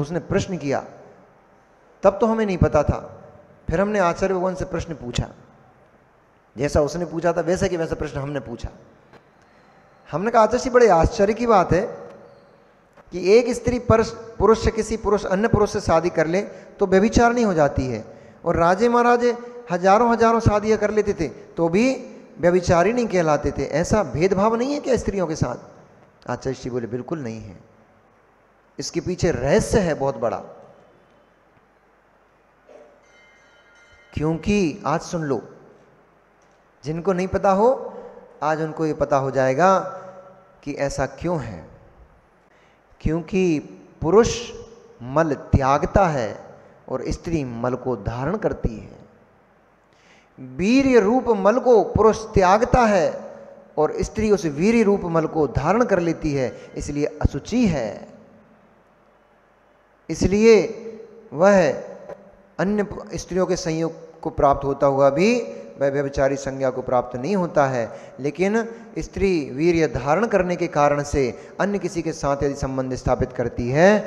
उसने प्रश्न किया, तब तो हमें नहीं पता था, फिर हमने आचार्य भगवान से प्रश्न पूछा, जैसा उसने पूछा था वैसा कि वैसा प्रश्न हमने पूछा। हमने कहा आचार्य जी बड़े आश्चर्य की बात है कि एक स्त्री पुरुष से किसी अन्य पुरुष से शादी कर ले तो व्यभिचार नहीं हो जाती है, और राजे महाराजे हजारों शादियां कर लेते थे तो भी व्यभिचारी नहीं कहलाते थे। ऐसा भेदभाव नहीं है क्या स्त्रियों के साथ? आचार्य जी बोले बिल्कुल नहीं है, इसके पीछे रहस्य है बहुत बड़ा। क्योंकि आज सुन लो, जिनको नहीं पता हो आज उनको ये पता हो जाएगा कि ऐसा क्यों है। क्योंकि पुरुष मल त्यागता है और स्त्री मल को धारण करती है। वीर्य रूप मल को पुरुष त्यागता है और स्त्री उस वीर्य रूप मल को धारण कर लेती है, इसलिए अशुचि है। इसलिए वह अन्य स्त्रियों के संयोग को प्राप्त होता हुआ भी वह व्यभिचारी संज्ञा को प्राप्त नहीं होता है। लेकिन स्त्री वीर्य धारण करने के कारण से अन्य किसी के साथ यदि संबंध स्थापित करती है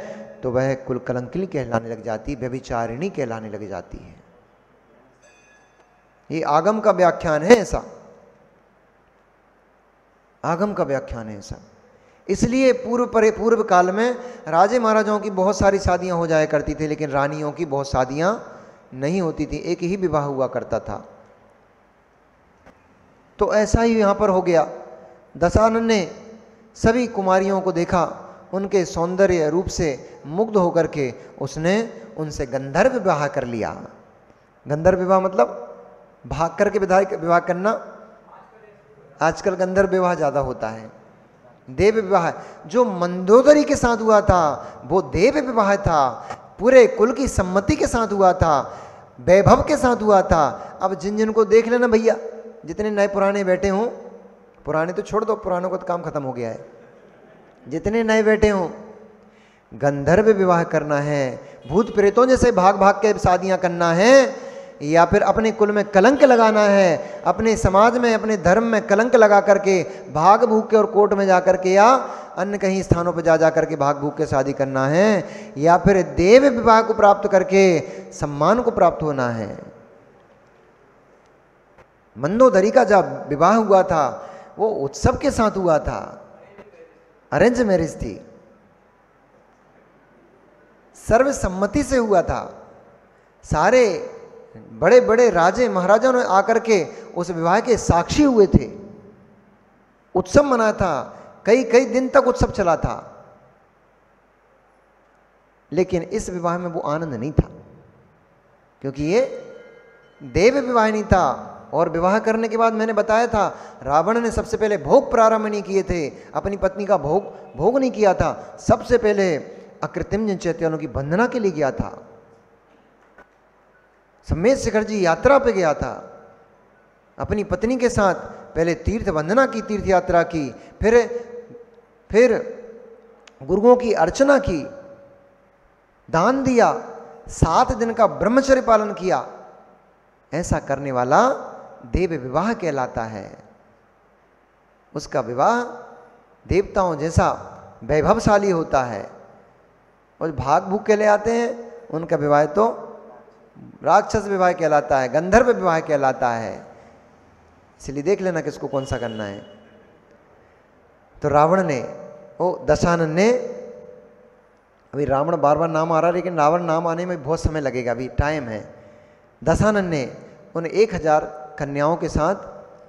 तो वह कुल कलंकिनी कहलाने लग जाती है, व्यभिचारिणी कहलाने लग जाती है। ये आगम का व्याख्यान है ऐसा, आगम का व्याख्यान है ऐसा। इसलिए पूर्व काल में राजे महाराजाओं की बहुत सारी शादियां हो जाया करती थी, लेकिन रानियों की बहुत शादियां नहीं होती थी, एक ही विवाह हुआ करता था। तो ऐसा ही यहां पर हो गया। दशानन ने सभी कुमारियों को देखा, उनके सौंदर्य रूप से मुग्ध होकर के उसने उनसे गंधर्व विवाह कर लिया। गंधर्व विवाह मतलब भाग करके विवाह करना। आजकल गंधर्व विवाह ज्यादा होता है। देव विवाह जो मंदोदरी के साथ हुआ था वो देव विवाह था, पूरे कुल की सम्मति के साथ हुआ था, वैभव के साथ हुआ था। अब जिन जिन को देख लेना भैया, जितने नए पुराने बैठे हों, पुराने तो छोड़ दो, पुरानों का तो काम खत्म हो गया है, जितने नए बैठे हों, गंधर्व विवाह करना है, भूत प्रेतों जैसे भाग भाग के शादियां करना है, या फिर अपने कुल में कलंक लगाना है, अपने समाज में अपने धर्म में कलंक लगा करके भाग भूग के और कोर्ट में जा करके या अन्य कहीं स्थानों पर जा करके भाग भूग के शादी करना है, या फिर देव विवाह को प्राप्त करके सम्मान को प्राप्त होना है। मंदोदरी का जब विवाह हुआ था वो उत्सव के साथ हुआ था, अरेंज मैरिज थी, सर्वसम्मति से हुआ था। सारे बड़े बड़े राजे महाराजाओं ने आकर के उस विवाह के साक्षी हुए थे, उत्सव मना था, कई कई दिन तक उत्सव चला था। लेकिन इस विवाह में वो आनंद नहीं था, क्योंकि ये देव विवाह नहीं था। और विवाह करने के बाद मैंने बताया था, रावण ने सबसे पहले भोग प्रारंभ नहीं किए थे, अपनी पत्नी का भोग नहीं किया था, सबसे पहले अकृत्रिम चैत्यालों की वंदना के लिए गया था। सम्मेद शिखर जी यात्रा पे गया था, अपनी पत्नी के साथ पहले तीर्थ वंदना की, तीर्थ यात्रा की, फिर गुरुओं की अर्चना की, दान दिया, 7 दिन का ब्रह्मचर्य पालन किया। ऐसा करने वाला देव विवाह कहलाता है। उसका विवाह देवताओं जैसा वैभवशाली होता है। और भाग भूग के ले आते हैं उनका विवाह तो राक्षस विवाह कहलाता है, गंधर्व विवाह कहलाता है। इसलिए देख लेना किसको कौन सा करना है। तो रावण ने, दशानन ने, अभी रावण बार बार नाम आ रहा है लेकिन रावण नाम आने में बहुत समय लगेगा, अभी टाइम है। दशानन ने उन 1000 कन्याओं के साथ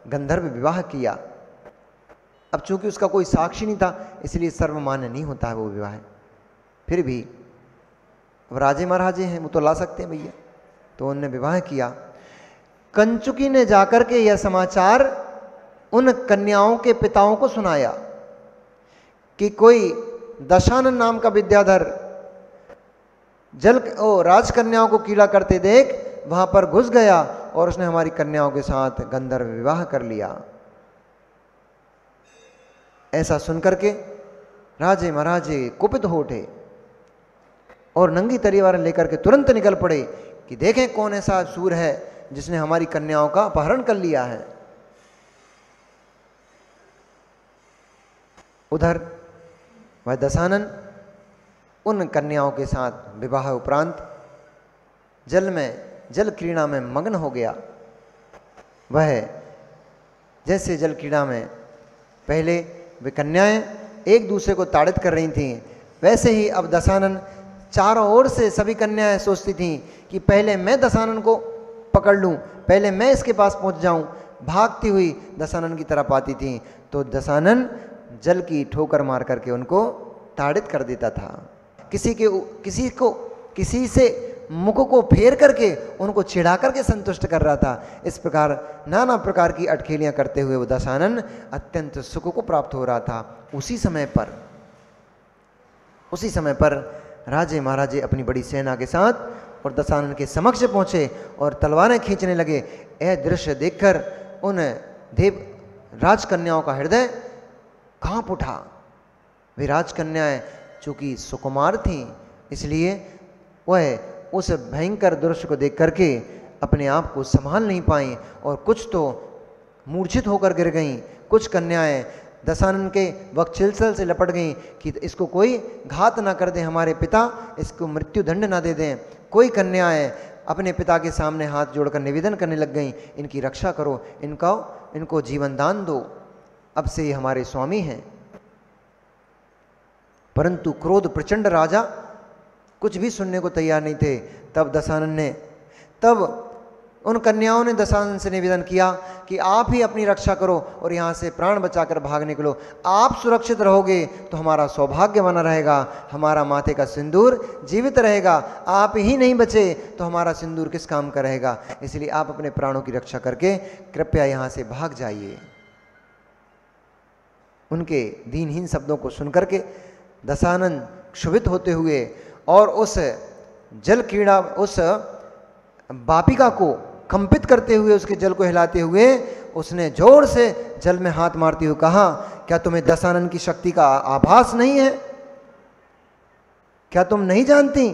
गंधर्व विवाह किया। अब चूंकि उसका कोई साक्षी नहीं था इसलिए सर्वमान्य नहीं होता है वो विवाह। फिर भी अब राजे महाराजे हैं, वो तो ला सकते हैं भैया, तो उन्होंने विवाह किया। कंचुकी ने जाकर के यह समाचार उन कन्याओं के पिताओं को सुनाया कि कोई दशानन नाम का विद्याधर राजकन्याओं को कीड़ा करते देख वहां पर घुस गया और उसने हमारी कन्याओं के साथ गंधर्व विवाह कर लिया। ऐसा सुनकर के राजे महाराजे कुपित हो उठे और नंगी तलवार लेकर के तुरंत निकल पड़े कि देखें कौन ऐसा सूर है जिसने हमारी कन्याओं का अपहरण कर लिया है। उधर वह दशानन उन कन्याओं के साथ विवाह उपरांत जल क्रीड़ा में मग्न हो गया। वह जैसे जल क्रीड़ा में पहले वे कन्याएं एक दूसरे को ताड़ित कर रही थीं, वैसे ही अब दशानन चारों ओर से सभी कन्याएं सोचती थीं कि पहले मैं दशानन को पकड़ लूं, पहले मैं इसके पास पहुंच जाऊं। भागती हुई दशानन की तरफ आती थीं तो दशानन जल की ठोकर मार करके उनको ताड़ित कर देता था। किसी से मुख को फेर करके उनको चिढ़ा करके संतुष्ट कर रहा था। इस प्रकार नाना प्रकार की अटखेलियां करते हुए वो दशानन अत्यंत सुख को प्राप्त हो रहा था। उसी समय पर राजे महाराजे अपनी बड़ी सेना के साथ और दशानन के समक्ष पहुंचे और तलवारें खींचने लगे। यह दृश्य देखकर उन राजकन्याओं का हृदय कांप उठा। वे राजकन्याएं चूंकि सुकुमार थीं, इसलिए वह उस भयंकर दृश्य को देख करके अपने आप को संभाल नहीं पाई और कुछ तो मूर्छित होकर गिर गईं। कुछ कन्याएं दशानन के वक्षस्थल से लपट गईं कि इसको कोई घात ना कर दे, हमारे पिता इसको मृत्यु दंड ना दे दें। कोई कन्याएं अपने पिता के सामने हाथ जोड़कर निवेदन करने लग गईं, इनकी रक्षा करो, इनको जीवन दान दो, अब से ये हमारे स्वामी हैं। परंतु क्रोध प्रचंड राजा कुछ भी सुनने को तैयार नहीं थे। तब उन कन्याओं ने दशानन से निवेदन किया कि आप ही अपनी रक्षा करो और यहाँ से प्राण बचाकर भाग निकलो। आप सुरक्षित रहोगे तो हमारा सौभाग्य बना रहेगा, हमारा माथे का सिंदूर जीवित रहेगा। आप ही नहीं बचे तो हमारा सिंदूर किस काम का रहेगा, इसलिए आप अपने प्राणों की रक्षा करके कृपया यहाँ से भाग जाइए। उनके दीनहीन शब्दों को सुनकर के दशानन क्षुभित होते हुए और उस जल क्रीड़ा, उस वापिका को कंपित करते हुए, उसके जल को हिलाते हुए उसने जोर से जल में हाथ मारते हुए कहा, क्या तुम्हें दशानन की शक्ति का आभास नहीं है? क्या तुम नहीं जानती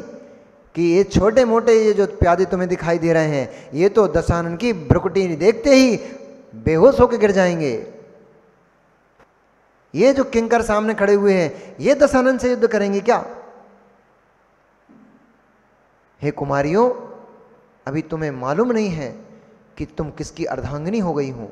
कि ये छोटे मोटे ये जो प्यादे तुम्हें दिखाई दे रहे हैं, ये तो दशानन की भ्रुकुटी देखते ही बेहोश होकर गिर जाएंगे। ये जो किंकर सामने खड़े हुए हैं, ये दशानन से युद्ध करेंगे क्या? हे कुमारियों, अभी तुम्हें मालूम नहीं है कि तुम किसकी अर्धांगिनी हो गई हो,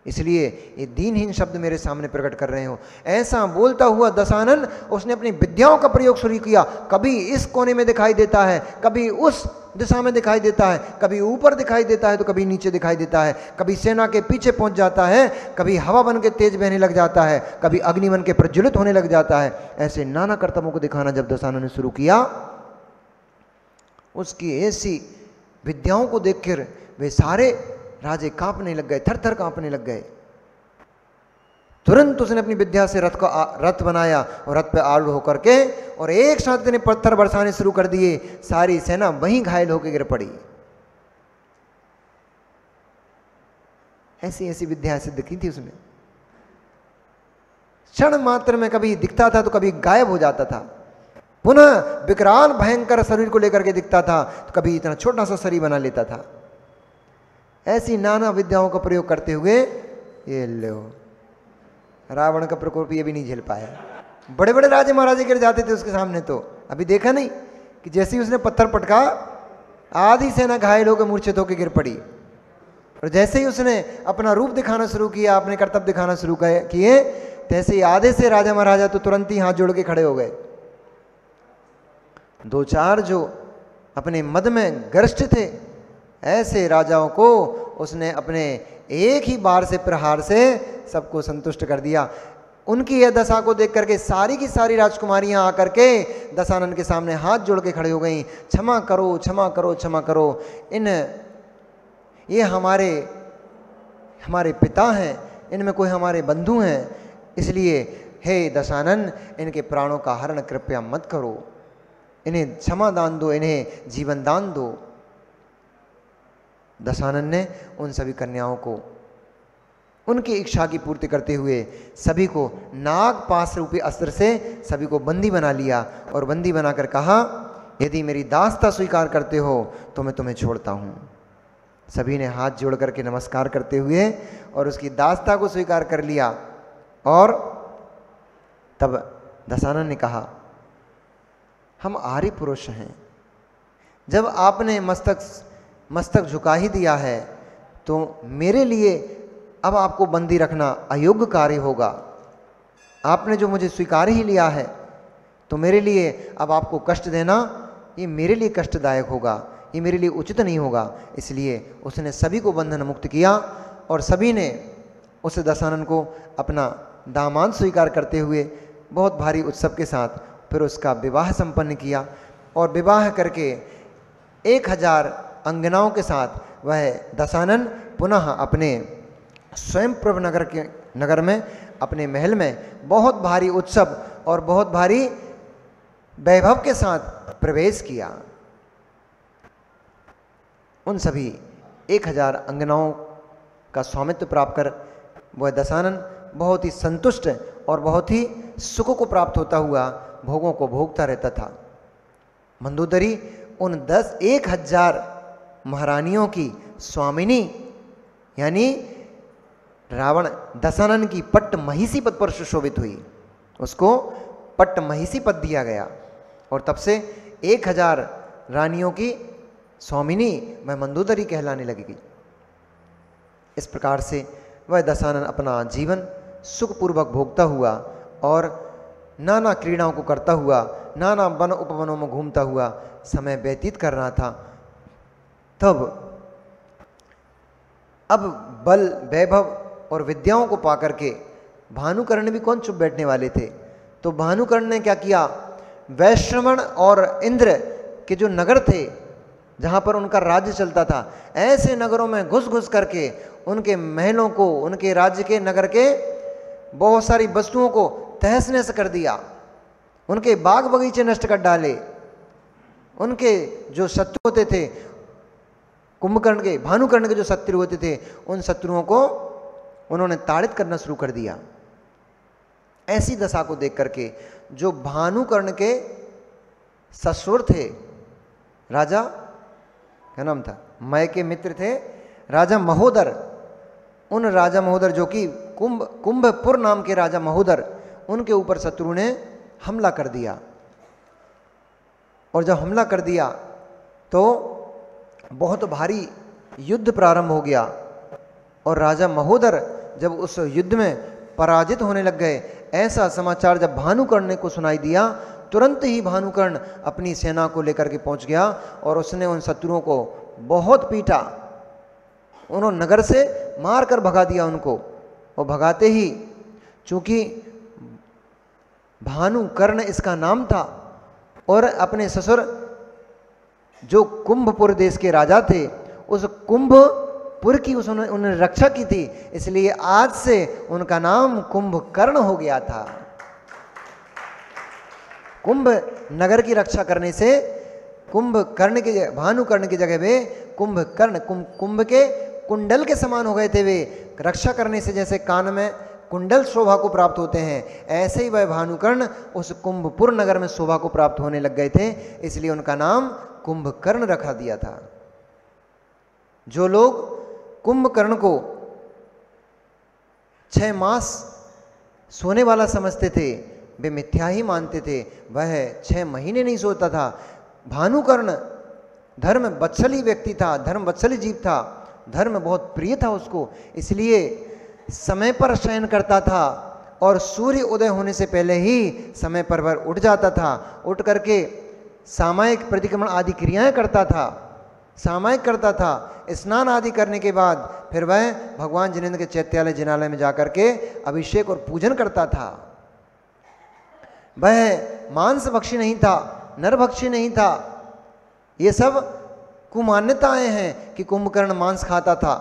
इसलिए ये दीनहीन शब्द मेरे सामने प्रकट कर रहे हो। ऐसा बोलता हुआ दशानन उसने अपनी विद्याओं का प्रयोग शुरू किया। कभी इस कोने में दिखाई देता है, कभी उस दिशा में दिखाई देता है, कभी ऊपर दिखाई देता है तो कभी नीचे दिखाई देता है, कभी सेना के पीछे पहुंच जाता है, कभी हवा बन के तेज बहने लग जाता है, कभी अग्नि बन के प्रज्वलित होने लग जाता है। ऐसे नाना कर्तव्यों को दिखाना जब दशानन ने शुरू किया, उसकी ऐसी विद्याओं को देखकर वे सारे राजे कांपने लग गए, थर थर कांपने लग गए। तुरंत उसने अपनी विद्या से रथ बनाया और रथ पे आरूढ़ होकर के और एक साथ ने पत्थर बरसाने शुरू कर दिए। सारी सेना वहीं घायल होकर गिर पड़ी। ऐसी ऐसी विद्या सिद्ध की थी उसने। क्षण मात्र में कभी दिखता था तो कभी गायब हो जाता था, पुनः विकराल भयंकर शरीर को लेकर के दिखता था तो कभी इतना छोटा सा शरीर बना लेता था। ऐसी नाना विद्याओं का प्रयोग करते हुए ये लो रावण का प्रकोप ये भी नहीं झेल पाया। बड़े बड़े राजे महाराजे गिर जाते थे उसके सामने। तो अभी देखा नहीं कि जैसे ही उसने पत्थर पटका, आधी सेना घायल होकर मूर्छित होकर गिर पड़ी। और जैसे ही उसने अपना रूप दिखाना शुरू किया, अपने कर्तव्य दिखाना शुरू किए, तैसे ही आधे से राजा महाराजा तो तुरंत ही हाथ जोड़ के खड़े हो गए। दो चार जो अपने मद में ग्रस्त थे, ऐसे राजाओं को उसने अपने एक ही बार से प्रहार से सबको संतुष्ट कर दिया। उनकी यह दशा को देख करके सारी की सारी राजकुमारियां आकर के दशानन के सामने हाथ जोड़ के खड़े हो गईं। क्षमा करो, क्षमा करो, क्षमा करो, ये हमारे पिता हैं, इनमें कोई हमारे बंधु हैं, इसलिए हे दशानन इनके प्राणों का हरण कृपया मत करो, इन्हें क्षमा दान दो, इन्हें जीवन दान दो। दशानन ने उन सभी कन्याओं को उनकी इच्छा की पूर्ति करते हुए सभी को नागपाश रूपी अस्त्र से सभी को बंदी बना लिया और बंदी बनाकर कहा, यदि मेरी दासता स्वीकार करते हो तो मैं तुम्हें छोड़ता हूँ। सभी ने हाथ जोड़ करके नमस्कार करते हुए और उसकी दासता को स्वीकार कर लिया। और तब दशानन ने कहा, हम आर्य पुरुष हैं। जब आपने मस्तक झुका ही दिया है तो मेरे लिए अब आपको बंदी रखना अयोग्य कार्य होगा। आपने जो मुझे स्वीकार ही लिया है तो मेरे लिए अब आपको कष्ट देना, ये मेरे लिए कष्टदायक होगा, ये मेरे लिए उचित नहीं होगा। इसलिए उसने सभी को बंधन मुक्त किया और सभी ने उस दशानन को अपना दामाद स्वीकार करते हुए बहुत भारी उत्सव के साथ फिर उसका विवाह संपन्न किया। और विवाह करके 1000 अंगनाओं के साथ वह दशानन पुनः अपने स्वयंप्रभ नगर में, अपने महल में बहुत भारी उत्सव और बहुत भारी वैभव के साथ प्रवेश किया। उन सभी 1000 अंगनाओं का स्वामित्व प्राप्त कर वह दशानन बहुत ही संतुष्ट और बहुत ही सुख को प्राप्त होता हुआ भोगों को भोगता रहता था। मंदोदरी उन 1000 महारानियों की स्वामिनी यानी रावण दशानन की पट्ट महिषी पद पर सुशोभित हुई, उसको पट्ट महिषी पद दिया गया और तब से 1000 रानियों की स्वामिनी वह मंदोदरी कहलाने लगेगी। इस प्रकार से वह दशानन अपना जीवन सुखपूर्वक भोगता हुआ और नाना क्रीड़ाओं को करता हुआ, नाना वन उपवनों में घूमता हुआ समय व्यतीत कर रहा था। तब अब बल, वैभव और विद्याओं को पाकर के भानुकर्ण भी कौन चुप बैठने वाले थे। तो भानुकर्ण ने क्या किया, वैश्रवण और इंद्र के जो नगर थे जहाँ पर उनका राज्य चलता था, ऐसे नगरों में घुस घुस करके उनके महलों को, उनके राज्य के नगर के बहुत सारी वस्तुओं को तहस नहस कर दिया, उनके बाग बगीचे नष्ट कर डाले। उनके जो शत्रु होते थे, कुंभकर्ण के, भानुकर्ण के जो शत्रु होते थे, उन शत्रुओं को उन्होंने ताड़ित करना शुरू कर दिया। ऐसी दशा को देख करके जो भानुकर्ण के ससुर थे, राजा क्या नाम था, मय के मित्र थे राजा महोदर, उन राजा महोदर जो कि कुंभपुर नाम के राजा महोदर, उनके ऊपर शत्रु ने हमला कर दिया। और जब हमला कर दिया तो बहुत भारी युद्ध प्रारंभ हो गया और राजा महोदर जब उस युद्ध में पराजित होने लग गए, ऐसा समाचार जब भानुकर्ण को सुनाई दिया, तुरंत ही भानुकर्ण अपनी सेना को लेकर के पहुंच गया और उसने उन शत्रुओं को बहुत पीटा। उन्होंने नगर से मार कर भगा दिया उनको, और भगाते ही चूंकि भानुकर्ण इसका नाम था और अपने ससुर जो कुंभपुर देश के राजा थे, उस कुंभपुर की उन्होंने रक्षा की थी, इसलिए आज से उनका नाम कुंभकर्ण हो गया था। कुंभ नगर की रक्षा करने से कुंभकर्ण के, भानुकर्ण की जगह वे कुंभकर्ण, कुंभ के कुंडल के समान हो गए थे। वे रक्षा करने से जैसे कान में कुंडल शोभा को प्राप्त होते हैं, ऐसे ही वह भानुकर्ण उस कुंभपुर नगर में शोभा को प्राप्त होने लग गए थे, इसलिए उनका नाम कुंभकर्ण रखा दिया था। जो लोग कुंभकर्ण को 6 मास सोने वाला समझते थे, वे मिथ्या ही मानते थे। वह 6 महीने नहीं सोता था। भानुकर्ण धर्म वत्सली व्यक्ति था, धर्म वत्सली जीव था, धर्म बहुत प्रिय था उसको, इसलिए समय पर शयन करता था और सूर्य उदय होने से पहले ही समय पर वह उठ जाता था। उठ करके सामायिक प्रतिक्रमण आदि क्रियाएं करता था, सामायिक करता था। स्नान आदि करने के बाद फिर वह भगवान जिनेंद्र के चैत्यालय जिनालय में जाकर के अभिषेक और पूजन करता था। वह मांस भक्षी नहीं था, नर भक्षी नहीं था। ये सब कुमान्यताएं हैं कि कुंभकर्ण मांस खाता था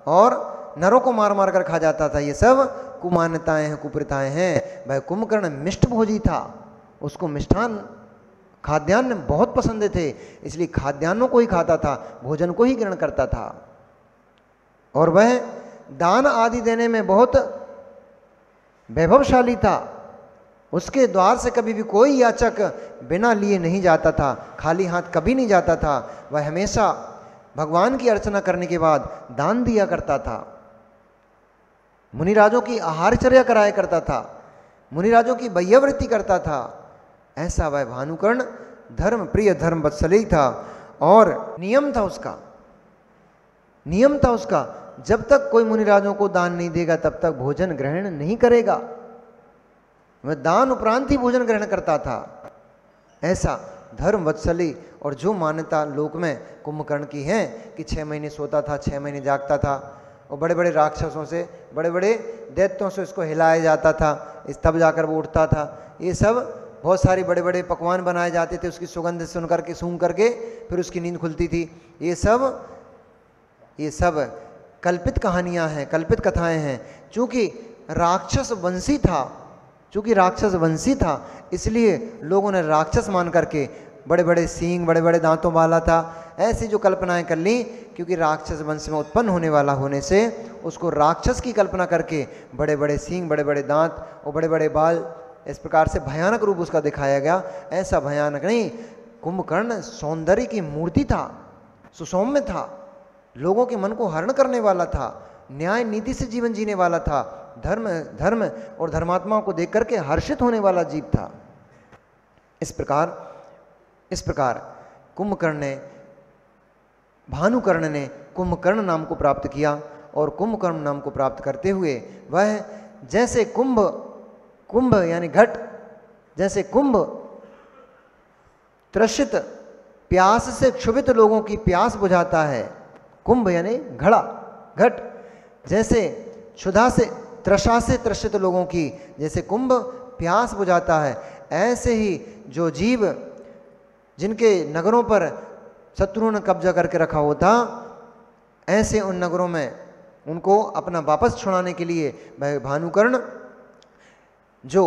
और नरों को मार मार कर खा जाता था। ये सब कुमान्यताएं हैं, कुप्रथाएं हैं। वह कुंभकर्ण मिष्ट भोजी था, उसको मिष्ठान खाद्यान्न बहुत पसंद थे, इसलिए खाद्यान्नों को ही खाता था, भोजन को ही ग्रहण करता था। और वह दान आदि देने में बहुत वैभवशाली था। उसके द्वार से कभी भी कोई याचक बिना लिए नहीं जाता था, खाली हाथ कभी नहीं जाता था। वह हमेशा भगवान की अर्चना करने के बाद दान दिया करता था। मुनिराजों की आहारचर्या कराया करता था, मुनिराजों की वैयावृत्ति करता था। ऐसा वह भानुकर्ण धर्म प्रिय धर्म वत्सली था और नियम था उसका, नियम था उसका, जब तक कोई मुनिराजों को दान नहीं देगा तब तक भोजन ग्रहण नहीं करेगा। वह दान उपरांत ही भोजन ग्रहण करता था। ऐसा धर्म वत्सली। और जो मान्यता लोक में कुंभकर्ण की है कि 6 महीने सोता था, 6 महीने जागता था, और बड़े बड़े राक्षसों से, बड़े बड़े दैत्यों से उसको हिलाया जाता था, इस तब जाकर वो उठता था, ये सब बहुत सारी बड़े बड़े पकवान बनाए जाते थे उसकी सुगंध सुन करके, सूंघ करके फिर उसकी नींद खुलती थी। ये सब कल्पित कहानियां हैं, कल्पित कथाएं हैं। चूंकि राक्षस वंशी था इसलिए लोगों ने राक्षस मान करके, बड़े बड़े सींग, बड़े बड़े दांतों वाला था, ऐसी जो कल्पनाएं कर ली, क्योंकि राक्षस वंश में उत्पन्न होने वाला होने से उसको राक्षस की कल्पना करके बड़े बड़े सींग, बड़े बड़े दांत और बड़े बड़े बाल, इस प्रकार से भयानक रूप उसका दिखाया गया। ऐसा भयानक नहीं, कुंभकर्ण सौंदर्य की मूर्ति था, सुसौम्य था, लोगों के मन को हरण करने वाला था, न्याय नीति से जीवन जीने वाला था, धर्म और धर्मात्माओं को देख करके हर्षित होने वाला जीव था। इस प्रकार भानुकर्ण ने कुंभकर्ण नाम को प्राप्त किया। और कुंभकर्ण नाम को प्राप्त करते हुए वह जैसे कुंभ यानी घट, जैसे कुंभ त्रसित प्यास से क्षुभित लोगों की प्यास बुझाता है, कुंभ यानी घड़ा, घट, जैसे क्षुधा से, त्रषा से त्रसित लोगों की जैसे कुंभ प्यास बुझाता है, ऐसे ही जो जीव जिनके नगरों पर शत्रुओं ने कब्जा करके रखा होता, ऐसे उन नगरों में उनको अपना वापस छुड़ाने के लिए वह भानुकर्ण, जो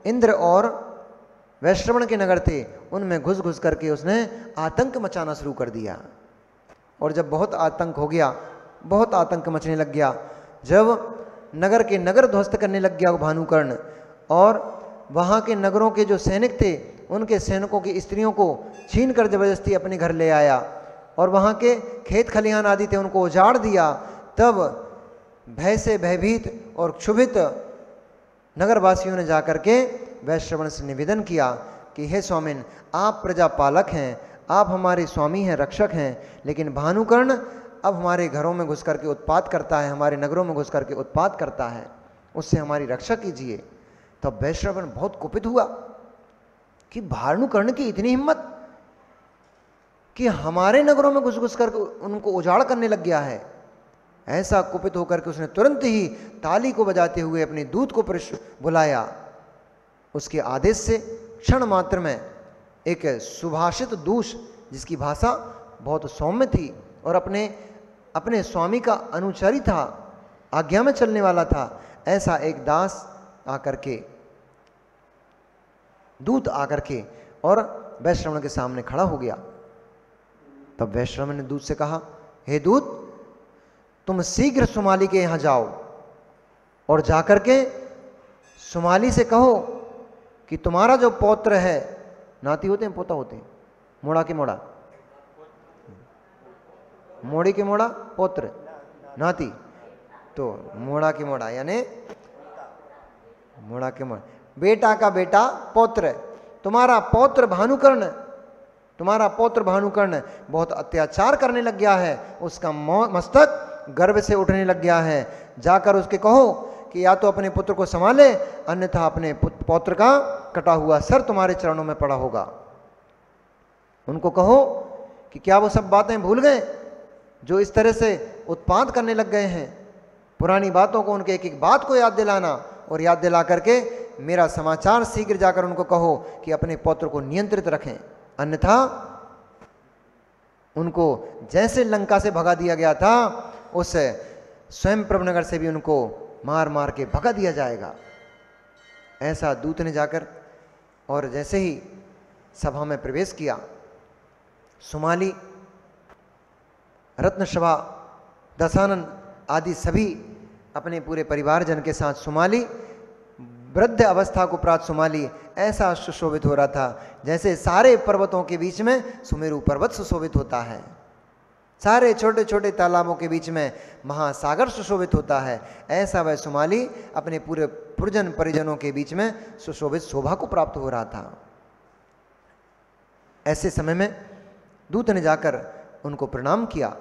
इंद्र और वैश्रवण के नगर थे, उनमें घुस घुस करके उसने आतंक मचाना शुरू कर दिया। और जब बहुत आतंक हो गया, बहुत आतंक मचने लग गया, जब नगर के नगर ध्वस्त करने लग गया वो भानुकर्ण, और वहाँ के नगरों के जो सैनिक थे उनके सैनिकों की स्त्रियों को छीन कर जबरदस्ती अपने घर ले आया, और वहाँ के खेत खलिहान आदि थे उनको उजाड़ दिया, तब भय से भयभीत और क्षुभित नगरवासियों ने जाकर के वैश्रवण से निवेदन किया कि हे स्वामिन, आप प्रजापालक हैं, आप हमारे स्वामी हैं, रक्षक हैं, लेकिन भानुकर्ण अब हमारे घरों में घुस करके उत्पात करता है, हमारे नगरों में घुस करके उत्पात करता है, उससे हमारी रक्षा कीजिए। तब वैश्रवण बहुत कुपित हुआ कि भानुकर्ण की इतनी हिम्मत कि हमारे नगरों में घुस घुस करके उनको उजाड़ करने लग गया है। ऐसा कुपित होकर के उसने तुरंत ही ताली को बजाते हुए अपने दूत को बुलाया। उसके आदेश से क्षण मात्र में एक सुभाषित दूष, जिसकी भाषा बहुत सौम्य थी और अपने स्वामी का अनुचरी था, आज्ञा में चलने वाला था, ऐसा एक दास आकर के, दूत आकर के और वैश्रवण के सामने खड़ा हो गया। तब वैश्रवण ने दूत से कहा, हे दूत, तुम शीघ्र सुमाली के यहां जाओ और जाकर के सुमाली से कहो कि तुम्हारा जो पौत्र है, नाती होते हैं, पोता होते हैं, मोड़ा के मोड़ा, मोड़ी के मोड़ा, पौत्र, नाती, तो मोड़ा के मोड़ा यानी मोड़ा के मोड़ा, बेटा का बेटा पौत्र, तुम्हारा पौत्र भानुकर्ण बहुत अत्याचार करने लग गया है, उसका मस्तक गर्भ से उठने लग गया है, जाकर उसके कहो कि या तो अपने पुत्र को संभाले, अन्यथा अपने पौत्र का कटा हुआ सर तुम्हारे चरणों में पड़ा होगा। उनको कहो कि क्या वो सब बातें भूल गए जो इस तरह से उत्पात करने लग गए हैं, पुरानी बातों को, उनके एक एक बात को याद दिलाना, और याद दिला करके मेरा समाचार शीघ्र जाकर उनको कहो कि अपने पौत्र को नियंत्रित रखें, अन्यथा उनको जैसे लंका से भगा दिया गया था, उस स्वयं प्रभनगर से भी उनको मार मार के भगा दिया जाएगा। ऐसा दूत ने जाकर और जैसे ही सभा में प्रवेश किया, सुमाली, रत्नशभा, दशानन आदि सभी अपने पूरे परिवारजन के साथ, सुमाली वृद्ध अवस्था को प्राप्त सुमाली ऐसा सुशोभित हो रहा था जैसे सारे पर्वतों के बीच में सुमेरु पर्वत सुशोभित होता है, सारे छोटे छोटे तालाबों के बीच में महासागर सुशोभित होता है। ऐसा वह सुमाली अपने पूरे पुरजन परिजनों के बीच में सुशोभित शोभा को प्राप्त हो रहा था। ऐसे समय में दूत ने जाकर उनको प्रणाम किया